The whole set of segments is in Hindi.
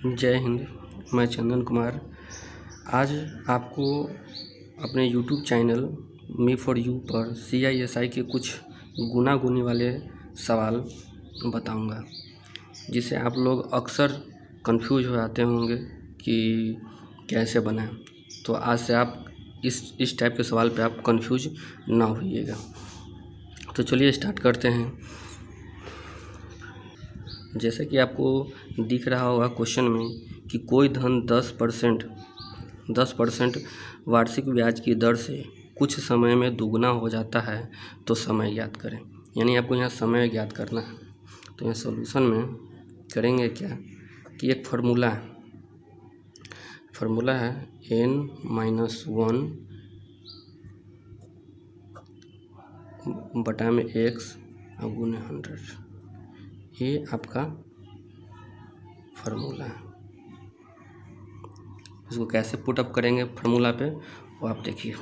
जय हिंद। मैं चंदन कुमार आज आपको अपने YouTube channel me for you पर CISI के कुछ गुना गुनी वाले सवाल बताऊंगा, जिसे आप लोग अक्सर कंफ्यूज हो जाते होंगे कि कैसे बनाएं। तो आज से आप इस टाइप के सवाल पे आप कंफ्यूज ना होइएगा। तो चलिए स्टार्ट करते हैं। जैसे कि आपको दिख रहा होगा क्वेश्चन में कि कोई धन 10% वार्षिक ब्याज की दर से कुछ समय में दुगना हो जाता है, तो समय ज्ञात करें। यानी आपको यहाँ समय ज्ञात करना है। तो यहाँ सॉल्यूशन में करेंगे क्या कि एक फार्मूला है n-1 बटा में x गुने 100। ये आपका फार्मूला है। इसको कैसे पुट अप करेंगे फार्मूला पे वो आप देखिए।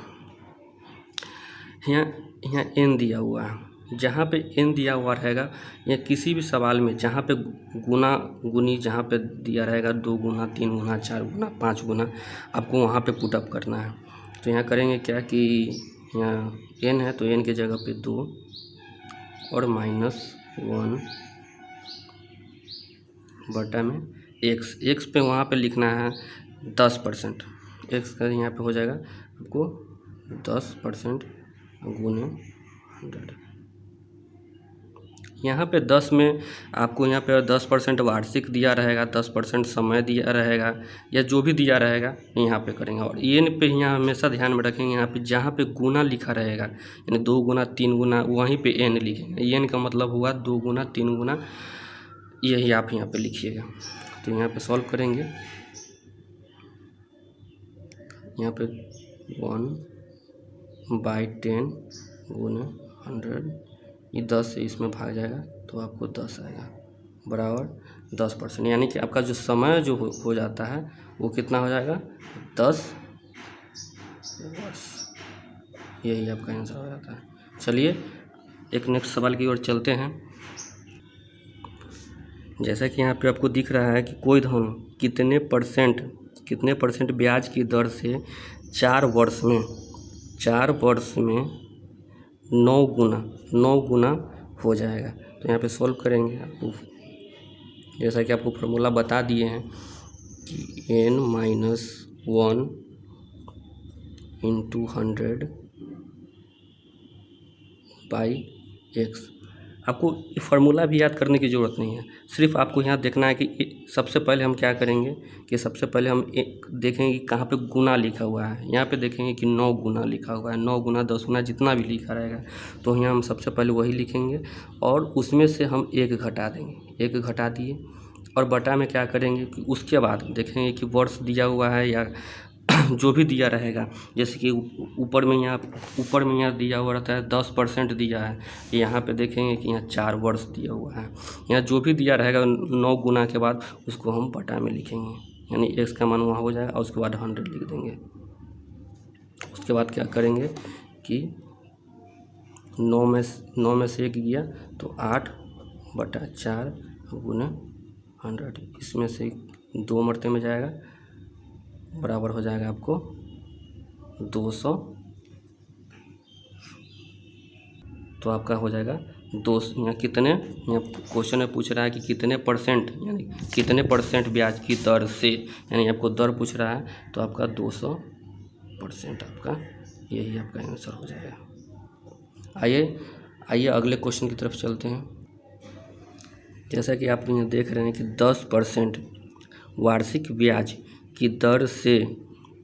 यहाँ n दिया हुआ है। जहाँ पे n दिया हुआ रहेगा या किसी भी सवाल में जहाँ पे गुना गुनी जहाँ पे दिया रहेगा 2 गुना 3 गुना 4 गुना 5 गुना, आपको वहाँ पे पुट अप करना है। तो यहाँ करेंगे क्या कि यहाँ n है तो n की जगह पे 2 और -1 बटा में x पे वहाँ पे लिखना है 10%। x का यहाँ पे हो जाएगा आपको 10% गुने 100। यहाँ पे 10 में आपको यहाँ पे 10% वार्षिक दिया रहेगा, 10% समय दिया रहेगा या जो भी दिया रहेगा यहाँ पे करेंगे। और n पे यहाँ हमेशा ध्यान में रखेंगे, यहाँ पे जहाँ पे गुना लिखा रहेगा यानी 2 गुना 3 गुना वहीं पे n लिखेंगे। n का मतलब हुआ 2 गुना 3 गुना, यही आप यहाँ पे लिखिएगा। तो यहाँ पे सॉल्व करेंगे। यहाँ पे 1/10 गुने 100, ये 10 से इसमें भाग जाएगा तो आपको 10 आएगा बराबर 10%। यानी कि आपका जो समय जो हो जाता है वो कितना हो जाएगा 10 वर्ष। यही आपका आंसर हो जाता है। चलिए एक नेक्स्ट सवाल की ओर चलते हैं। जैसा कि यहाँ पे आपको दिख रहा है कि कोई धन कितने परसेंट ब्याज की दर से 4 वर्ष में 9 गुना हो जाएगा। तो यहाँ पे सॉल्व करेंगे। आपको जैसा कि आपको फार्मूला बता दिए हैं कि n-1 × 100 बाई x। आपको ये फार्मूला भी याद करने की ज़रूरत नहीं है, सिर्फ आपको यहाँ देखना है कि सबसे पहले हम क्या करेंगे कि सबसे पहले हम देखेंगे कि कहाँ पे गुना लिखा हुआ है। यहाँ पे देखेंगे कि 9 गुना लिखा हुआ है, 9 गुना 10 गुना जितना भी लिखा रहेगा तो यहाँ हम सबसे पहले वही लिखेंगे और उसमें से हम 1 घटा देंगे। 1 घटा दिए और बटा में क्या करेंगे कि उसके बाद देखेंगे कि वर्ष दिया हुआ है या जो भी दिया रहेगा। जैसे कि ऊपर में यहाँ दिया हुआ रहता है 10% दिया है, यहाँ पे देखेंगे कि यहाँ 4 वर्ष दिया हुआ है। यहाँ जो भी दिया रहेगा 9 गुना के बाद उसको हम बटा में लिखेंगे, यानी x का मान वहाँ हो जाएगा और उसके बाद 100 लिख देंगे। उसके बाद क्या करेंगे कि 9 में से 1 गया तो 8/4 गुना 100, इसमें से 2 मरते में जाएगा बराबर हो जाएगा आपको 200। तो आपका हो जाएगा 200। यहाँ क्वेश्चन में पूछ रहा है कि कितने परसेंट, यानी कितने परसेंट ब्याज की दर से, यानी आपको दर पूछ रहा है तो आपका 200% आपका यही आपका आंसर हो जाएगा। आइए अगले क्वेश्चन की तरफ चलते हैं। जैसा कि आप यहाँ देख रहे हैं कि 10% वार्षिक ब्याज की दर से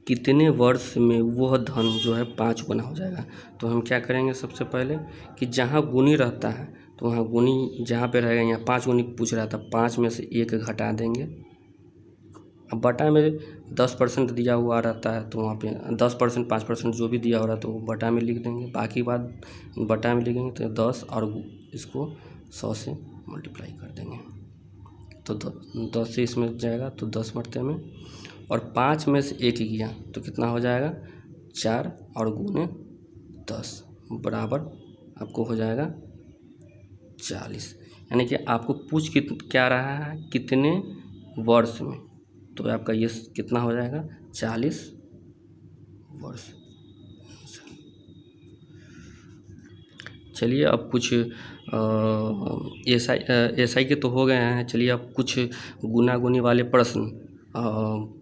कितने वर्ष में वह धन जो है 5 गुना हो जाएगा। तो हम क्या करेंगे सबसे पहले कि जहाँ गुनी रहता है तो वहाँ गुनी जहाँ पे रहेगा, यहाँ 5 गुनी पूछ रहा था, 5 में से 1 घटा देंगे। अब बटा में 10% दिया हुआ रहता है तो वहाँ पे 10% 5% जो भी दिया हो रहा है तो बटा में लिख देंगे। बाकी बात बटा में लिखेंगे तो 10 और इसको 100 से मल्टीप्लाई कर देंगे तो 10 से इसमें जाएगा तो 10 मरते में, और 5 में से 1 गया तो कितना हो जाएगा 4 और गुने 10 बराबर आपको हो जाएगा 40। यानी कि आपको पूछ क्या रहा है कितने वर्ष में, तो आपका ये कितना हो जाएगा 40 वर्ष। चलिए अब कुछ एसआई के तो हो गए हैं। चलिए अब कुछ गुना-गुनी वाले प्रश्न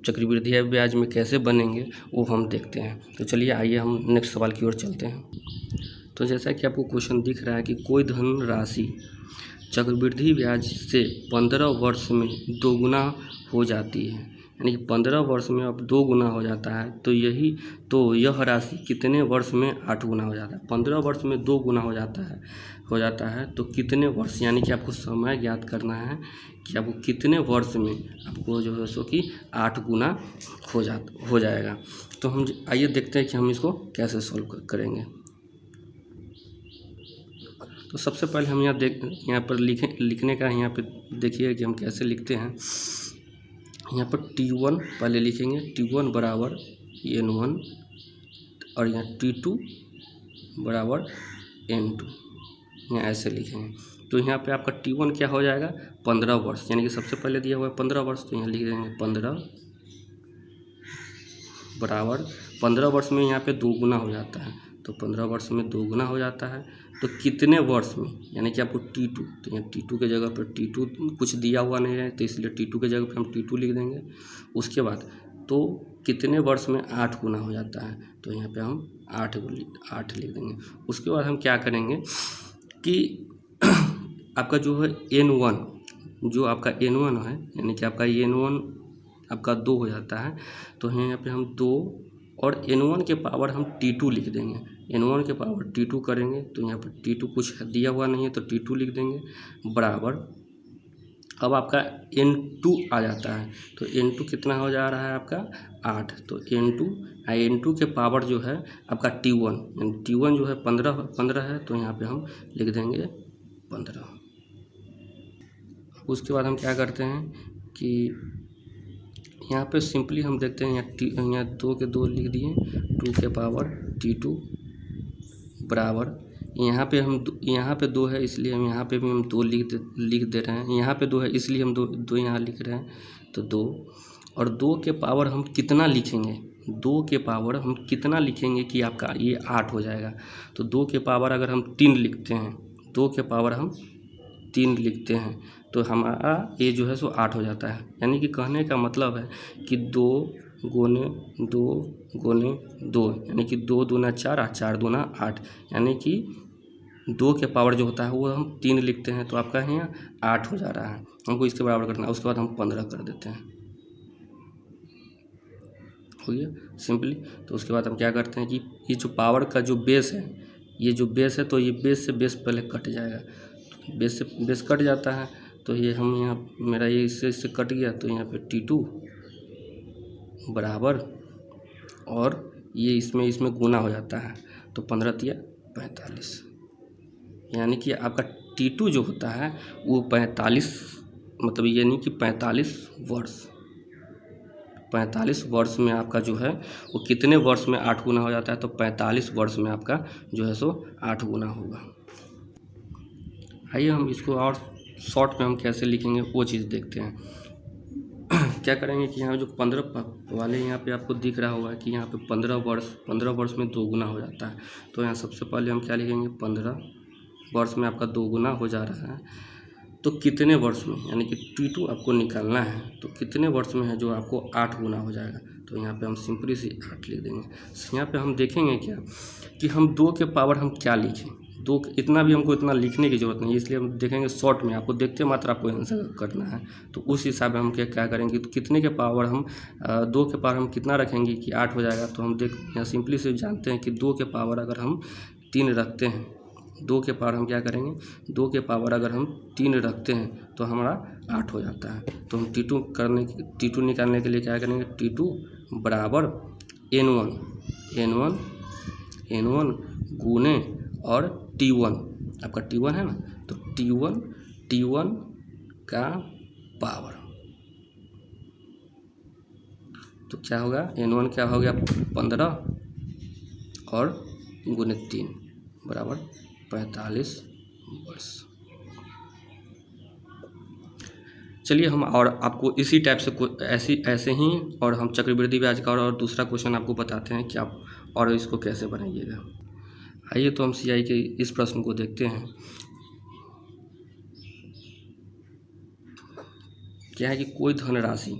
चक्रवृद्धि ब्याज में कैसे बनेंगे वो हम देखते हैं। तो चलिए आइए हम नेक्स्ट सवाल की ओर चलते हैं। तो जैसा कि आपको क्वेश्चन दिख रहा है कि कोई धन राशि चक्रवृद्धि ब्याज से 15 वर्ष में दोगुना हो जाती है, यानी कि 15 वर्ष में अब 2 गुना हो जाता है, तो यह राशि कितने वर्ष में 8 गुना हो जाता है। 15 वर्ष में 2 गुना हो जाता है तो कितने वर्ष, यानी कि आपको समय ज्ञात करना है कि आपको कितने वर्ष में आपको जो है सो कि 8 गुना हो जाएगा। तो हम आइए देखते हैं कि हम इसको कैसे सॉल्व करेंगे। तो सबसे पहले हम यहाँ पर लिखने का यहाँ पे देखिए कि हम कैसे लिखते हैं। यहाँ पर T1 पहले लिखेंगे, T1 बराबर N1 और यहाँ T2 बराबर N2, यहाँ ऐसे लिखेंगे। तो यहाँ पे आपका T1 क्या हो जाएगा 15 वर्ष, यानी कि सबसे पहले दिया हुआ है 15 वर्ष, तो यहाँ लिख देंगे 15 बराबर 15 वर्ष में यहाँ पे 2 गुना हो जाता है, तो 15 वर्ष में 2 गुना हो जाता है तो कितने वर्ष में, यानी कि आपको T2, तो यहाँ T2 के जगह पर T2 कुछ दिया हुआ नहीं है तो इसलिए T2 के जगह पर हम T2 लिख देंगे। उसके बाद तो कितने वर्ष में 8 गुना हो जाता है, तो यहाँ पे हम 8 लिख देंगे। उसके बाद हम क्या करेंगे कि आपका जो है N1, जो आपका N1 है, यानी कि आपका N1 आपका 2 हो जाता है, तो यहाँ पे हम 2 और N1 के पावर हम T2 लिख देंगे। N1 के पावर T2 करेंगे तो यहाँ पर T2 कुछ दिया हुआ नहीं है तो T2 लिख देंगे बराबर। अब आपका N2 आ जाता है, तो N2 कितना हो जा रहा है आपका 8, तो N2 के पावर जो है आपका T1, यानी T1 जो है 15 है, तो यहाँ पे हम लिख देंगे 15। उसके बाद हम क्या करते हैं कि यहाँ पे सिंपली हम देखते हैं, यहाँ 2 के 2 लिख दिए, 2 के पावर T2 बराबर, यहाँ पे 2 है इसलिए हम यहाँ पे भी हम 2 लिख दे रहे हैं, यहाँ पे 2 है इसलिए हम 2 यहाँ लिख रहे हैं, तो 2 और 2 के पावर हम कितना लिखेंगे, 2 के पावर हम कितना लिखेंगे कि आपका ये 8 हो जाएगा। तो 2 के पावर अगर हम 3 लिखते हैं, 2 के पावर हम 3 लिखते हैं तो हमारा ये जो है सो 8 हो जाता है। यानी कि कहने का मतलब है कि 2 गुने 2 गुने 2, यानी कि 2 दूना 4 और 4 दूना 8, यानी कि 2 के पावर जो होता है वो हम 3 लिखते हैं, तो आपका यहाँ 8 हो जा रहा है, हमको इसके बराबर करना है। उसके बाद हम 15 कर देते हैं, हो गया सिंपली। तो उसके बाद हम क्या करते हैं कि ये जो पावर का जो बेस है, ये जो बेस है, तो ये बेस से बेस पहले कट जाएगा, बेस से बेस कट जाता है, तो ये हम यहाँ मेरा ये इससे कट गया, तो यहाँ पे T2 बराबर और ये इसमें गुना हो जाता है, तो 15 तिया 45, यानी कि आपका T2 जो होता है वो 45, मतलब यानी कि 45 वर्ष में आपका जो है वो कितने वर्ष में 8 गुना हो जाता है, तो 45 वर्ष में आपका जो है सो 8 गुना होगा। आइए हम इसको और शॉर्ट में हम कैसे लिखेंगे वो चीज़ देखते हैं। क्या करेंगे कि यहाँ जो 15 वाले यहाँ पे आपको दिख रहा होगा कि यहाँ पे 15 वर्ष में 2 गुना हो जाता है, तो यहाँ सबसे पहले हम क्या लिखेंगे 15 वर्ष में आपका 2 गुना हो जा रहा है, तो कितने वर्ष में, यानी कि T2 आपको निकालना है, तो कितने वर्ष में है जो आपको 8 गुना हो जाएगा, तो यहाँ पे हम सिंपली से 8 लिख देंगे। यहाँ पे हम देखेंगे क्या कि हम 2 के पावर हम क्या लिखें, 2 इतना भी हमको इतना लिखने की ज़रूरत नहीं है, इसलिए हम देखेंगे शॉर्ट में, आपको देखते मात्र आपको आंसर करना है। तो उस हिसाब से हम क्या करेंगे, तो कितने के पावर हम 2 के पावर हम कितना रखेंगे कि 8 हो जाएगा, तो हम यहाँ सिंपली से जानते हैं कि 2 के पावर अगर हम 3 रखते हैं, 2 के पावर हम क्या करेंगे, 2 के पावर अगर हम 3 रखते हैं तो हमारा 8 हो जाता है। तो हम T2 निकालने के लिए क्या करेंगे, T2 बराबर N1 गुने और T1, आपका T1 है ना, तो T1 का पावर, तो क्या होगा N1 क्या हो गया 15 और गुने 3 बराबर 45 वर्ष। चलिए हम और आपको इसी टाइप से ऐसे ही और हम चक्रवृद्धि ब्याज का और दूसरा क्वेश्चन आपको बताते हैं कि आप और इसको कैसे बनाइएगा। आइए तो हम सीआई के इस प्रश्न को देखते हैं। क्या है कि कोई धनराशि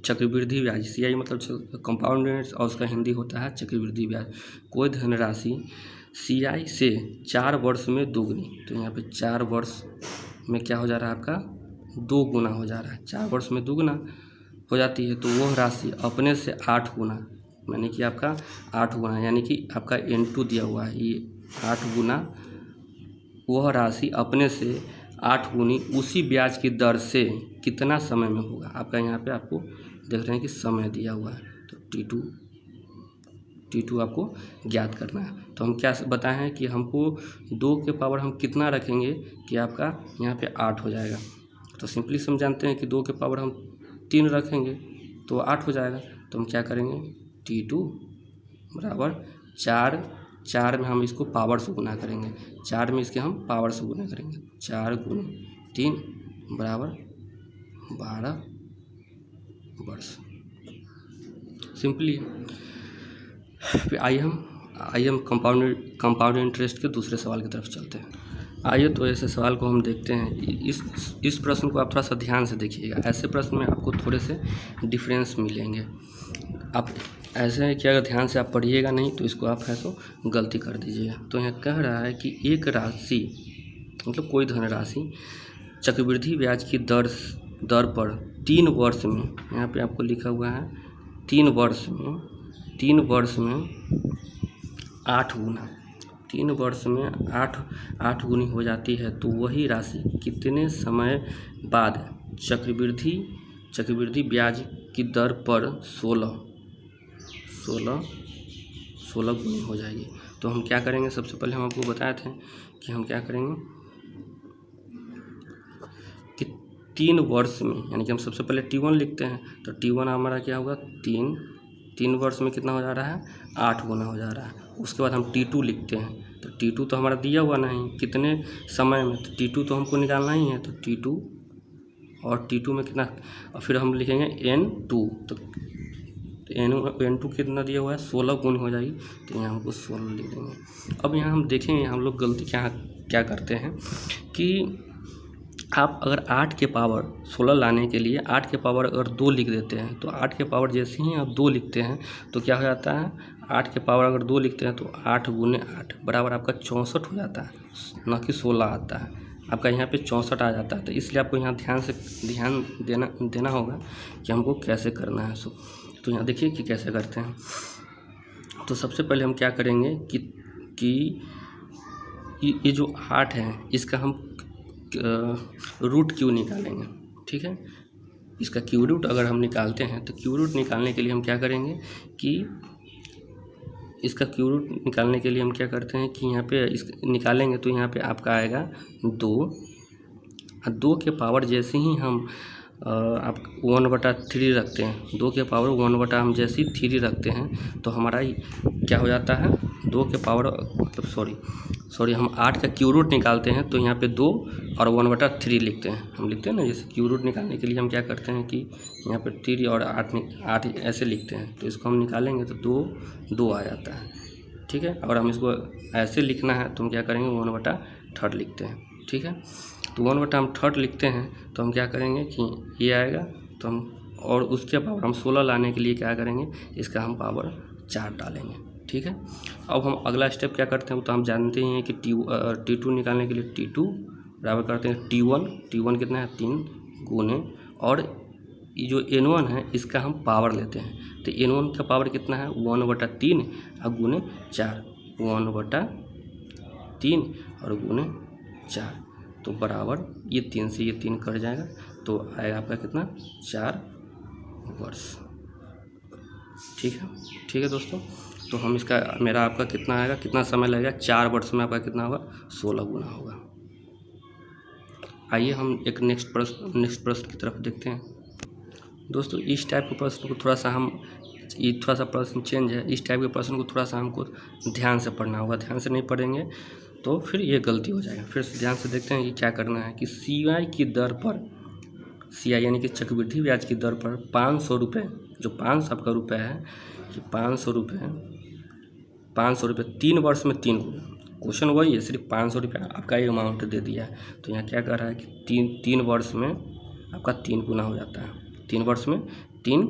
चक्रवृद्धि ब्याज, सीआई मतलब कंपाउंड इंटरेस्ट और उसका हिंदी होता है चक्रवृद्धि ब्याज। कोई धनराशि सीआई से 4 वर्ष में दोगुनी, तो यहाँ पे 4 वर्ष में क्या हो जा रहा है आपका 2 गुना हो जा रहा है। 4 वर्ष में 2 गुना हो जाती है, तो वह राशि अपने से 8 गुना, यानी कि आपका 8 गुना, यानी कि आपका N2 दिया हुआ है, ये 8 गुना वह राशि अपने से 8 गुनी उसी ब्याज की दर से कितना समय में होगा। आपका यहाँ पे आपको देख रहे हैं कि समय दिया हुआ है, तो T2 आपको ज्ञात करना है। तो हम क्या बताए हैं कि हमको 2 के पावर हम कितना रखेंगे कि आपका यहाँ पे 8 हो जाएगा। तो सिंपली हम जानते हैं कि 2 के पावर हम 3 रखेंगे तो 8 हो जाएगा। तो हम क्या करेंगे T2 बराबर 4 में हम इसको पावर से गुना करेंगे, 4 में इसके हम पावर से गुना करेंगे, 4 गुना 3 बराबर 12 वर्ष। सिंपली फिर आइए हम कंपाउंड इंटरेस्ट के दूसरे सवाल की तरफ चलते हैं। आइए तो ऐसे सवाल को हम देखते हैं। इस प्रश्न को आप थोड़ा सा ध्यान से देखिएगा। ऐसे प्रश्न में आपको थोड़े से डिफरेंस मिलेंगे। आप ऐसे है कि अगर ध्यान से आप पढ़िएगा नहीं तो इसको आप है तो गलती कर दीजिएगा। तो यहाँ कह रहा है कि एक राशि मतलब कोई धनराशि चक्रवृद्धि ब्याज की दर पर 3 वर्ष में, यहाँ पे आपको लिखा हुआ है 3 वर्ष में 8 गुना, 3 वर्ष में 8 गुनी हो जाती है, तो वही राशि कितने समय बाद चक्रवृद्धि ब्याज की दर पर 16 गुनी हो जाएगी। तो हम क्या करेंगे, सबसे पहले हम आपको बताए थे कि हम क्या करेंगे कि 3 वर्ष में, यानी कि हम सबसे पहले T1 लिखते हैं, तो T1 हमारा क्या होगा 3 वर्ष में कितना हो जा रहा है 8 गुना हो जा रहा है। उसके बाद हम T2 लिखते हैं, तो T2 तो हमारा दिया हुआ नहीं कितने समय में, तो T2 तो हमको निकालना ही है, तो T2 और T2 में कितना, और फिर हम लिखेंगे N2, तो N2 कितना दिया हुआ है 16 गुनी हो जाएगी, तो यहाँ हमको 16 लिख देंगे। अब यहाँ हम देखेंगे हम लोग गलती क्या करते हैं कि आप अगर 8 के पावर 16 लाने के लिए 8 के पावर अगर 2 लिख देते हैं, तो 8 के पावर जैसे ही आप 2 लिखते हैं तो क्या हो जाता है, 8 के पावर अगर 2 लिखते हैं तो 8 गुने 8 बराबर आपका 64 हो जाता है, ना कि 16 आता है, आपका यहाँ पे 64 आ जाता है। तो इसलिए आपको यहाँ ध्यान देना होगा कि हमको कैसे करना है। तो यहाँ देखिए कि कैसे करते हैं। तो सबसे पहले हम क्या करेंगे कि ये जो 8 है इसका हम रूट क्यू निकालेंगे, ठीक है। इसका क्यू रूट अगर हम निकालते हैं तो क्यू रूट निकालने के लिए हम क्या करेंगे कि इसका क्यू रूट निकालने के लिए हम क्या करते हैं कि यहाँ पे निकालेंगे तो यहाँ पे आपका आएगा 2 के पावर जैसे ही हम आप 1/3 रखते हैं, 2 के पावर 1 हम जैसे ही 3 रखते हैं तो हमारा क्या हो जाता है 2 के पावर मतलब सॉरी हम 8 का क्यू रूट निकालते हैं तो यहाँ पे 2 और 1/3 लिखते हैं, हम लिखते हैं ना। जैसे क्यू रूट निकालने के लिए हम क्या करते हैं कि यहाँ पे 3 और 8 ऐसे लिखते हैं, तो इसको हम निकालेंगे तो 2 आ जाता है, ठीक है। और हम इसको ऐसे लिखना है तो हम क्या करेंगे 1/3 लिखते हैं, ठीक है। तो 1/3 लिखते हैं तो हम क्या करेंगे कि ये आएगा, तो हम और उसके पावर हम 16 लाने के लिए क्या करेंगे इसका हम पावर 4 डालेंगे, ठीक है। अब हम अगला स्टेप क्या करते हैं तो हम जानते ही हैं कि T2 निकालने के लिए T2 बराबर करते हैं T1 कितना है 3 गुने, और ये जो N1 है इसका हम पावर लेते हैं, तो N1 का पावर कितना है 1/3 और गुने 4, 1/3 और गुने 4, तो बराबर ये 3 से ये 3 कट जाएगा, तो आएगा आपका कितना 4 वर्ष, ठीक है दोस्तों। तो हम इसका मेरा आपका कितना आएगा, कितना समय लगेगा 4 वर्ष में आपका कितना होगा 16 गुना होगा। आइए हम एक नेक्स्ट प्रश्न की तरफ देखते हैं। दोस्तों इस टाइप के प्रश्न को थोड़ा सा प्रश्न चेंज है, इस टाइप के प्रश्न को थोड़ा सा हमको ध्यान से पढ़ना होगा, ध्यान से नहीं पढ़ेंगे तो फिर ये गलती हो जाएगा। फिर ध्यान से देखते हैं कि क्या करना है कि सीआई की दर पर CI यानी कि चक्रवृद्धि ब्याज की दर पर 500 रुपये, जो 500 आपका रुपये है, ये 500 रुपये 3 वर्ष में 3 गुना। क्वेश्चन वही है, सिर्फ 500 रुपये आपका ये अमाउंट दे दिया है। तो यहाँ क्या कर रहा है कि तीन वर्ष में आपका 3 गुना हो जाता है, 3 वर्ष में 3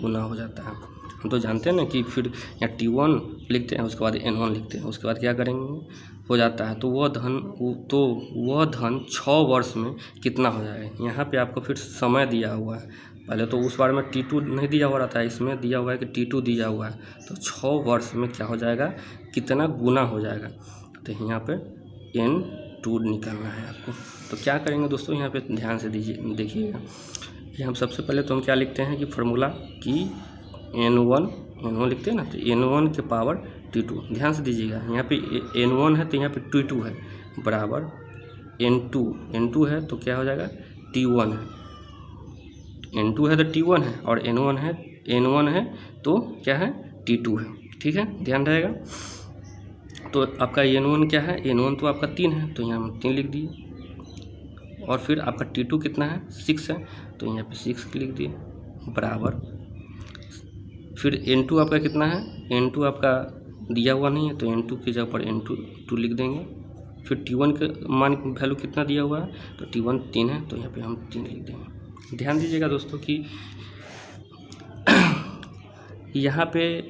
गुना हो जाता है। हम तो जानते हैं ना कि फिर यहाँ T1 लिखते हैं, उसके बाद N1 लिखते हैं, उसके बाद क्या करेंगे, हो जाता है। तो वह धन 6 वर्ष में कितना हो जाएगा। यहाँ पे आपको फिर समय दिया हुआ है, पहले तो उस बार में T2 नहीं दिया हुआ रहता है, इसमें दिया हुआ है कि T2 दिया हुआ है। तो 6 वर्ष में क्या हो जाएगा, कितना गुना हो जाएगा। तो यहाँ पे N2 निकालना है आपको। तो क्या करेंगे दोस्तों, यहाँ पे ध्यान से देखिएगा कि हम सबसे पहले तो हम क्या लिखते हैं कि फार्मूला कि N1 लिखते हैं ना, तो N1 के पावर T2। ध्यान से दीजिएगा, यहाँ पे N1 है तो यहाँ पे T2 है, बराबर N2 है तो क्या हो जाएगा, T1 है। N2 है तो T1 है, और N1 है तो क्या है, T2 है। ठीक है, ध्यान रहेगा। तो आपका N1 क्या है, N1 तो आपका 3 है, तो यहाँ हम 3 लिख दिए। और फिर आपका T2 कितना है, 6 है, तो यहाँ पे 6 लिख दिए, बराबर। फिर N2 आपका कितना है, N2 आपका दिया हुआ नहीं है, तो N2 की जगह पर N2 लिख देंगे। फिर T1 के मान वैल्यू कितना दिया हुआ है, तो T1 3 है, तो यहाँ पे हम 3 लिख देंगे। ध्यान दीजिएगा दोस्तों कि यहाँ पे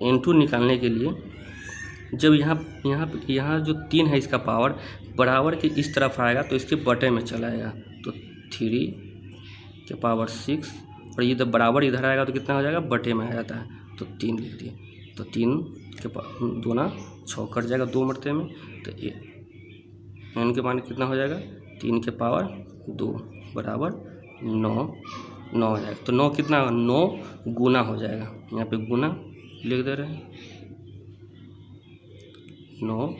N2 निकालने के लिए जब यहाँ जो 3 है इसका पावर बराबर के इस तरफ आएगा तो इसके बटे में चला आएगा, तो 3 के पावर 6, और ये जब बराबर इधर आएगा तो कितना हो जाएगा, बटे में आ जाता है, तो 3 लिख दिए। तो 3 के 2 6 कट जाएगा 2 मरते में, तो N के मान कितना हो जाएगा, 3 के पावर 2 बराबर 9 हो जाएगा। तो 9 कितना, 9 गुना हो जाएगा। यहाँ पे गुना लिख दे रहे हैं, 9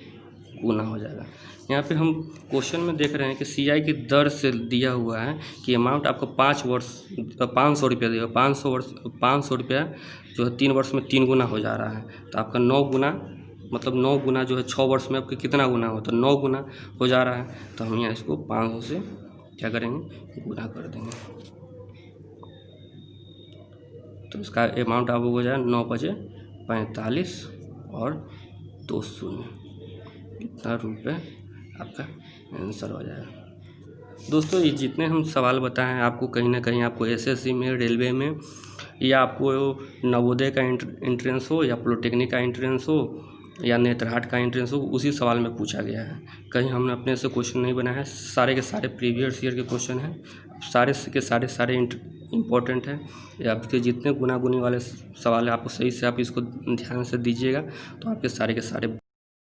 गुना हो जाएगा। यहाँ पे हम क्वेश्चन में देख रहे हैं कि CI की दर से दिया हुआ है कि अमाउंट आपको 500 रुपया देगा। 500 रुपया जो है 3 वर्ष में 3 गुना हो जा रहा है। तो आपका 9 गुना, मतलब 9 गुना जो है 6 वर्ष में आपके कितना गुना हो, तो 9 गुना हो जा रहा है। तो हम यहाँ इसको 500 से क्या करेंगे, गुना कर देंगे। तो इसका अमाउंट आपको हो जाएगा 9 बजे 45 और 2 शून्य, इतना रुपये आपका आंसर हो जाएगा। दोस्तों ये जितने हम सवाल बताए हैं आपको, कहीं ना कहीं आपको SSC में, रेलवे में, या आपको नवोदय का एंट्रेंस हो, या पॉलिटेक्निक का एंट्रेंस हो, या नेत्रहाट का एंट्रेंस हो, उसी सवाल में पूछा गया है। कहीं हमने अपने से क्वेश्चन नहीं बनाया है, सारे के सारे प्रीवियस ईयर के क्वेश्चन हैं, सारे के सारे इम्पोर्टेंट है। या आपके जितने गुना गुनी वाले सवाल है, आपको सही से आप इसको ध्यान से दीजिएगा तो आपके सारे के सारे